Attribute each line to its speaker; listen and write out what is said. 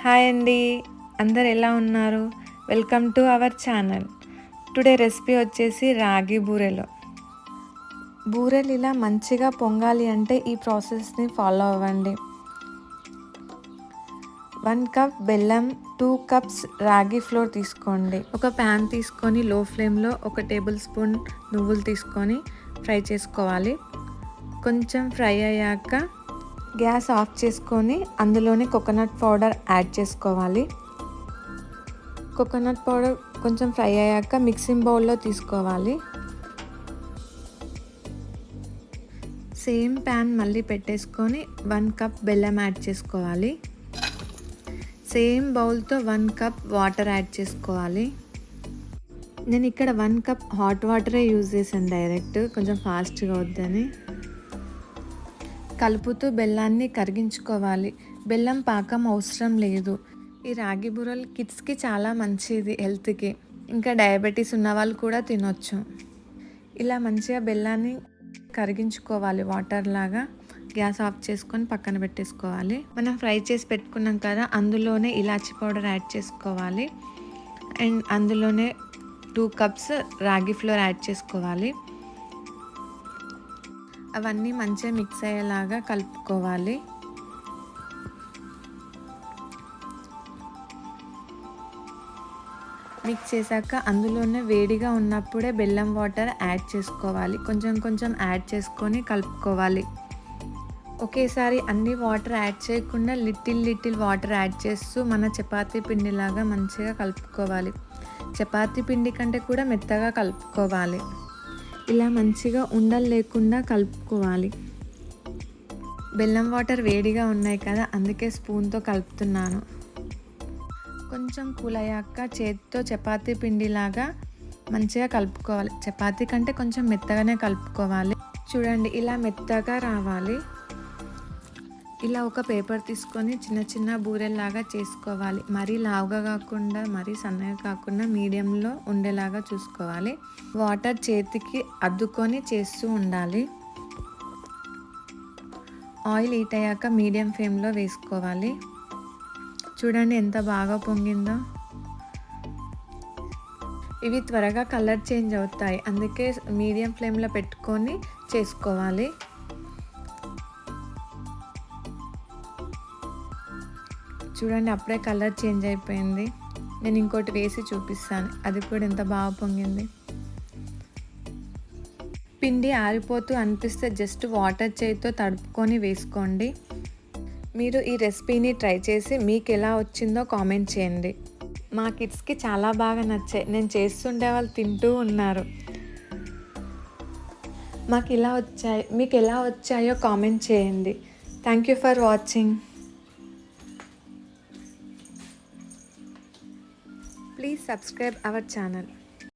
Speaker 1: Hi అండి, అందరు ఎలా ఉన్నారు? Welcome to our channel. Today recipe వచ్చేసి రాగి బూరెలు. బూరెలు ఇలా మంచిగా పొంగాలి అంటే ఈ ప్రాసెస్ని ఫాలో అవ్వండి. 1 కప్ బెల్లం, 2 కప్స్ రాగి ఫ్లోర్ తీసుకోండి. ఒక ప్యాన్ తీసుకొని లో ఫ్లేమ్లో 1 టేబుల్ స్పూన్ నువ్వులు తీసుకొని ఫ్రై చేసుకోవాలి. కొంచెం ఫ్రై అయ్యాక గ్యాస్ ఆఫ్ చేసుకొని అందులోనే కోకోనట్ పౌడర్ యాడ్ చేసుకోవాలి. కోకోనట్ పౌడర్ కొంచెం ఫ్రై అయ్యాక మిక్సింగ్ బౌల్లో తీసుకోవాలి. సేమ్ ప్యాన్ మళ్ళీ పెట్టేసుకొని 1 కప్ బెల్లం యాడ్ చేసుకోవాలి. సేమ్ బౌల్తో 1 కప్ వాటర్ యాడ్ చేసుకోవాలి. నేను ఇక్కడ 1 కప్ హాట్ వాటరే యూజ్ చేశాను డైరెక్ట్, కొంచెం ఫాస్ట్గా వద్దని. కలుపుతూ బెల్లాన్ని కరిగించుకోవాలి. బెల్లం పాకం అవసరం లేదు. ఈ రాగి బూరెలు కిడ్స్కి చాలా మంచిది హెల్త్కి. ఇంకా డయాబెటీస్ ఉన్న వాళ్ళు కూడా తినొచ్చు. ఇలా మంచిగా బెల్లాన్ని కరిగించుకోవాలి వాటర్ లాగా. గ్యాస్ ఆఫ్ చేసుకొని పక్కన పెట్టేసుకోవాలి. మనం ఫ్రై చేసి పెట్టుకున్నాం కదా, అందులోనే ఇలాచీ పౌడర్ యాడ్ చేసుకోవాలి. అండ్ అందులోనే 2 కప్స్ రాగి ఫ్లోర్ యాడ్ చేసుకోవాలి. అవన్నీ మంచిగా మిక్స్ అయ్యేలాగా కలుపుకోవాలి. మిక్స్ చేశాక అందులోనే వేడిగా ఉన్నప్పుడే బెల్లం వాటర్ యాడ్ చేసుకోవాలి. కొంచెం కొంచెం యాడ్ చేసుకొని కలుపుకోవాలి. ఒకేసారి అన్ని వాటర్ యాడ్ చేయకుండా లిటిల్ వాటర్ యాడ్ చేస్తూ మన చపాతీ పిండిలాగా మంచిగా కలుపుకోవాలి. చపాతీ పిండి కంటే కూడా మెత్తగా కలుపుకోవాలి. ఇలా మంచిగా ఉండలు లేకుండా కలుపుకోవాలి. బెల్లం వాటర్ వేడిగా ఉన్నాయి కదా, అందుకే స్పూన్తో కలుపుతున్నాను. కొంచెం కూల్ అయ్యాక చేతితో చపాతీ పిండిలాగా మంచిగా కలుపుకోవాలి. చపాతీ కంటే కొంచెం మెత్తగానే కలుపుకోవాలి. చూడండి, ఇలా మెత్తగా రావాలి. ఇలా ఒక పేపర్ తీసుకొని చిన్న చిన్న బూరెల్లాగా చేసుకోవాలి. మరీ లావుగా కాకుండా మరీ సన్నగా కాకుండా మీడియంలో ఉండేలాగా చూసుకోవాలి. వాటర్ చేతికి అద్దుకొని చేస్తూ ఉండాలి. ఆయిల్ హీట్ అయ్యాక మీడియం ఫ్లేమ్లో వేసుకోవాలి. చూడండి ఎంత బాగా పొంగిందో. ఇవి త్వరగా కలర్ చేంజ్ అవుతాయి, అందుకే మీడియం ఫ్లేమ్లో పెట్టుకొని చేసుకోవాలి. చూడండి, అప్పుడే కలర్ చేంజ్ అయిపోయింది. నేను ఇంకోటి వేసి చూపిస్తాను, అది కూడా ఎంత బాగా పొంగింది. పిండి ఆరిపోతూ అనిపిస్తే జస్ట్ వాటర్ చేతితో తడుపుకొని వేసుకోండి. మీరు ఈ రెసిపీని ట్రై చేసి మీకు ఎలా వచ్చిందో కామెంట్ చేయండి. మా కిడ్స్కి చాలా బాగా నచ్చాయి. నేను చేస్తుంటే వాళ్ళు తింటూ ఉన్నారు. మీకు ఎలా వచ్చాయో కామెంట్ చేయండి. Thank you for watching. Please subscribe our channel.